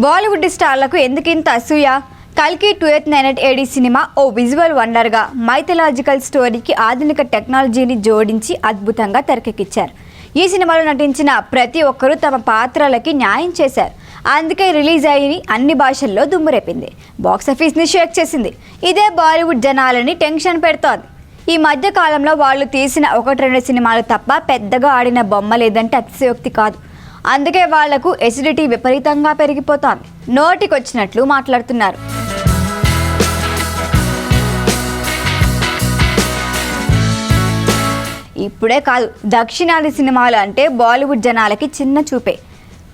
బాలీవుడ్ స్టార్లకు ఎందుకింత అసూయ? కల్కి 2098 AD సినిమా ఓ విజువల్ వండర్గా మైథలాజికల్ స్టోరీకి ఆధునిక టెక్నాలజీని జోడించి అద్భుతంగా తెరకెక్కించారు. ఈ సినిమాలో నటించిన ప్రతి ఒక్కరూ తమ పాత్రలకి న్యాయం చేశారు. అందుకే రిలీజ్ అయ్యి అన్ని భాషల్లో దుమ్మురేపింది. బాక్సాఫీస్ని షేక్ చేసింది. ఇదే బాలీవుడ్ జనాలని టెన్షన్ పెడుతోంది. ఈ మధ్య కాలంలో వాళ్ళు తీసిన 1-2 సినిమాలు తప్ప పెద్దగా ఆడిన బొమ్మ లేదంటే అతిశయోక్తి కాదు. అందుకే వాళ్లకు ఎసిడిటీ విపరీతంగా పెరిగిపోతోంది. నోటికొచ్చినట్లు మాట్లాడుతున్నారు. ఇప్పుడే కాదు, దక్షిణాది సినిమాలు అంటే బాలీవుడ్ జనాలకి చిన్న చూపే.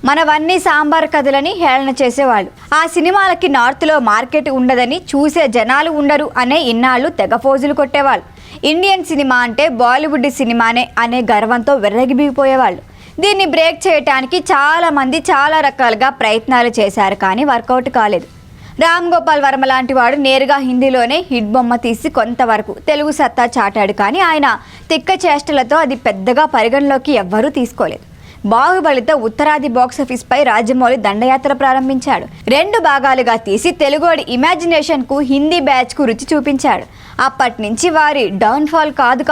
మనవన్నీ సాంబార్ కథలని హేళన చేసేవాళ్ళు. ఆ సినిమాలకి నార్త్లో మార్కెట్ ఉండదని, చూసే జనాలు ఉండరు అనే ఇన్నాళ్ళు తెగ ఫోజులు కొట్టేవాళ్ళు. ఇండియన్ సినిమా అంటే బాలీవుడ్ సినిమానే అనే గర్వంతో విర్రగిపోయేవాళ్ళు. దీన్ని బ్రేక్ చేయడానికి చాలామంది చాలా రకాలుగా ప్రయత్నాలు చేశారు, కానీ వర్కౌట్ కాలేదు. రామ్ గోపాల్ వర్మ లాంటి వాడు నేరుగా హిందీలోనే హిట్ బొమ్మ తీసి కొంతవరకు తెలుగు సత్తా చాటాడు, కానీ ఆయన తిక్క చేష్టలతో అది పెద్దగా పరిగణలోకి ఎవ్వరూ తీసుకోలేదు. బాహుబలితో ఉత్తరాది బాక్సాఫీస్పై రాజమౌళి దండయాత్ర ప్రారంభించాడు. 2 భాగాలుగా తీసి తెలుగోడి ఇమాజినేషన్కు, హిందీ బ్యాచ్కు రుచి చూపించాడు. అప్పటి నుంచి వారి డౌన్ఫాల్ కాదు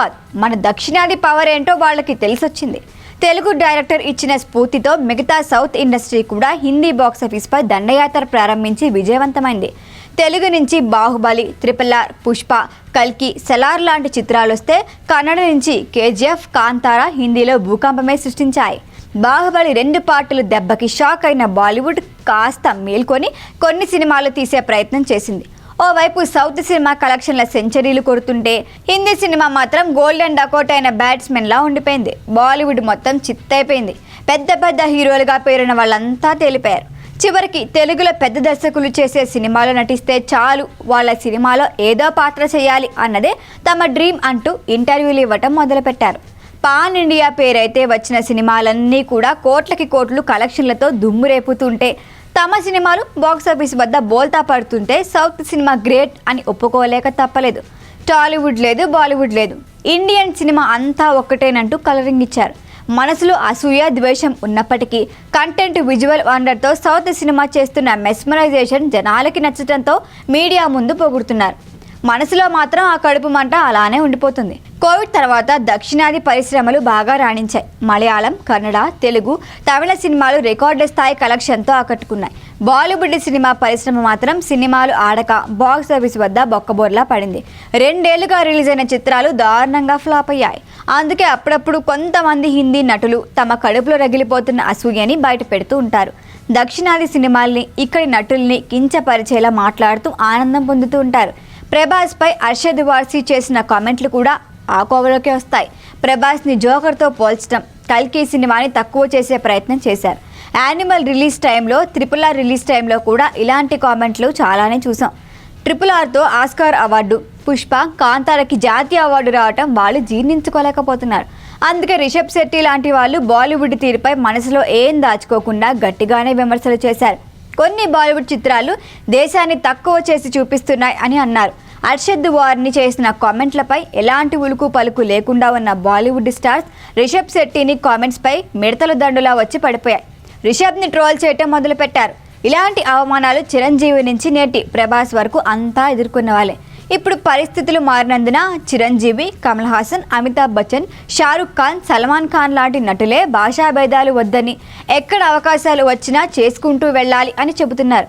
మన దక్షిణాది పవర్ ఏంటో వాళ్ళకి తెలిసొచ్చింది. తెలుగు డైరెక్టర్ ఇచ్చిన స్ఫూర్తితో మిగతా సౌత్ ఇండస్ట్రీ కూడా హిందీ బాక్సాఫీస్పై దండయాత్ర ప్రారంభించి విజయవంతమైంది. తెలుగు నుంచి బాహుబలి, RRR, పుష్ప, కల్కి, సలార్ లాంటి చిత్రాలు వస్తే కన్నడ నుంచి KGF, కాంతారా హిందీలో భూకంపమే సృష్టించాయి. బాహుబలి 2 పార్టులు దెబ్బకి షాక్ అయిన బాలీవుడ్ కాస్త మేల్కొని కొన్ని సినిమాలు తీసే ప్రయత్నం చేసింది. ఓవైపు సౌత్ సినిమా కలెక్షన్ల సెంచరీలు కొడుతుంటే హిందీ సినిమా మాత్రం గోల్డెన్ డకోట్ అయిన బ్యాట్స్మెన్లా ఉండిపోయింది. బాలీవుడ్ మొత్తం చిత్తైపోయింది. పెద్ద హీరోలుగా పేరున్న వాళ్ళంతా తేలిపోయారు. చివరికి తెలుగులో పెద్ద దర్శకులు చేసే సినిమాలో నటిస్తే చాలు, వాళ్ళ సినిమాలో ఏదో పాత్ర చేయాలి అన్నదే తమ డ్రీమ్ అంటూ ఇంటర్వ్యూలు ఇవ్వటం మొదలుపెట్టారు. పాన్ ఇండియా పేరైతే వచ్చిన సినిమాలన్నీ కూడా కోట్లకి కోట్లు కలెక్షన్లతో దుమ్ము రేపుతుంటే, తమ సినిమాలు బాక్సాఫీస్ వద్ద బోల్తా పడుతుంటే సౌత్ సినిమా గ్రేట్ అని ఒప్పుకోలేక తప్పలేదు. టాలీవుడ్ లేదు, బాలీవుడ్ లేదు, ఇండియన్ సినిమా అంతా ఒక్కటేనంటూ కలరింగ్ ఇచ్చారు. మనసులో అసూయ, ద్వేషం ఉన్నప్పటికీ కంటెంట్, విజువల్ వండర్తో సౌత్ సినిమా చేస్తున్న మెస్మరైజేషన్ జనాలకి నచ్చడంతో మీడియా ముందు పొగుడుతున్నారు. మనసులో మాత్రం ఆ కడుపు మంట అలానే ఉండిపోతుంది. కోవిడ్ తర్వాత దక్షిణాది పరిశ్రమలు బాగా రాణించాయి. మలయాళం, కన్నడ, తెలుగు, తమిళ సినిమాలు రికార్డు స్థాయి కలెక్షన్తో ఆకట్టుకున్నాయి. బాలీవుడ్ సినిమా పరిశ్రమ మాత్రం సినిమాలు ఆడక బాక్సాఫీస్ వద్ద బొక్కబోర్లా పడింది. 2 ఏళ్లుగా రిలీజ్ అయిన చిత్రాలు దారుణంగా ఫ్లాప్ అయ్యాయి. అందుకే అప్పుడప్పుడు కొంతమంది హిందీ నటులు తమ కడుపులో రగిలిపోతున్న అసూయని బయట పెడుతూ ఉంటారు. దక్షిణాది సినిమాల్ని, ఇక్కడి నటుల్ని కించపరిచేలా మాట్లాడుతూ ఆనందం పొందుతూ ఉంటారు. ప్రభాస్ పై అర్షద్ వార్సీ చేసిన కామెంట్లు కూడా ఆ కోవలోకి వస్తాయి. ప్రభాస్ని జోకర్తో పోల్చడం, కల్కి సినిమాని తక్కువ చేసే ప్రయత్నం చేశారు. యానిమల్ రిలీజ్ టైంలో, RRR రిలీజ్ టైంలో కూడా ఇలాంటి కామెంట్లు చాలానే చూసాం. RRRతో ఆస్కార్ అవార్డు, పుష్ప, కాంతారకి జాతీయ అవార్డు రావటం వాళ్ళు జీర్ణించుకోలేకపోతున్నారు. అందుకే రిషబ్ శెట్టి లాంటి వాళ్ళు బాలీవుడ్ తీరుపై మనసులో ఏం దాచుకోకుండా గట్టిగానే విమర్శలు చేశారు. కొన్ని బాలీవుడ్ చిత్రాలు దేశాన్ని తక్కువ చేసి చూపిస్తున్నాయి అని అన్నారు. అర్షద్ వార్ని చేసిన కామెంట్లపై ఎలాంటి ఉలుకు పలుకు లేకుండా ఉన్న బాలీవుడ్ స్టార్స్ రిషబ్ శెట్టిని కామెంట్స్పై మిడతల దండులా వచ్చి పడిపోయాయి. రిషబ్ని ట్రోల్ చేయటం మొదలుపెట్టారు. ఇలాంటి అవమానాలు చిరంజీవి నుంచి నేటి ప్రభాస్ వరకు అంతా ఎదుర్కొన్న వాళ్ళే. ఇప్పుడు పరిస్థితులు మారినందున చిరంజీవి, కమల్ హాసన్, అమితాబ్ బచ్చన్, షారుఖ్ ఖాన్, సల్మాన్ ఖాన్ లాంటి నటులే భాషా భేదాలు వద్దని, ఎక్కడ అవకాశాలు వచ్చినా చేసుకుంటూ వెళ్ళాలి అని చెబుతున్నారు.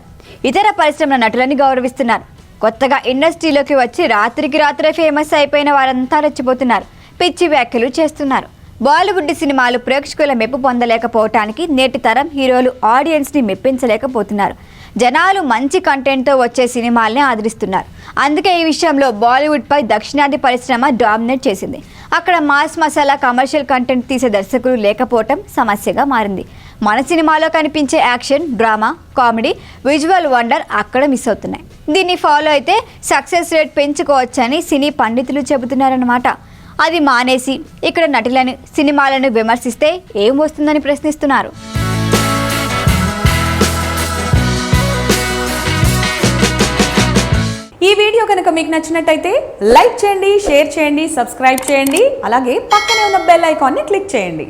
ఇతర పరిశ్రమల నటులని గౌరవిస్తున్నారు. కొత్తగా ఇండస్ట్రీలోకి వచ్చి రాత్రికి రాత్రే ఫేమస్ అయిపోయిన వారంతా రెచ్చిపోతున్నారు. పిచ్చి వ్యాఖ్యలు చేస్తున్నారు. బాలీవుడ్ సినిమాలు ప్రేక్షకుల మెప్పు పొందలేకపోవటానికి నేటి తరం హీరోలు ఆడియన్స్ని మెప్పించలేకపోతున్నారు. జనాలు మంచి కంటెంట్తో వచ్చే సినిమాల్ని ఆదరిస్తున్నారు. అందుకే ఈ విషయంలో బాలీవుడ్పై దక్షిణాది పరిశ్రమ డామినేట్ చేసింది. అక్కడ మాస్ మసాలా కమర్షియల్ కంటెంట్ తీసే దర్శకులు లేకపోవటం సమస్యగా మారింది. మన సినిమాలో కనిపించే action, drama, comedy, visual wonder అక్కడ మిస్ అవుతున్నాయి. దీన్ని ఫాలో అయితే సక్సెస్ రేట్ పెంచుకోవచ్చని సినీ పండితులు చెబుతున్నారన్నమాట. అది మానేసి ఇక్కడ నటులను, సినిమాలను విమర్శిస్తే ఏం వస్తుందని ప్రశ్నిస్తున్నారు. ఈ వీడియో కనుక మీకు నచ్చినట్టయితే లైక్ చేయండి, షేర్ చేయండి, సబ్స్క్రైబ్ చేయండి. అలాగే పక్కనే ఉన్న బెల్ ఐకాన్ని క్లిక్ చేయండి.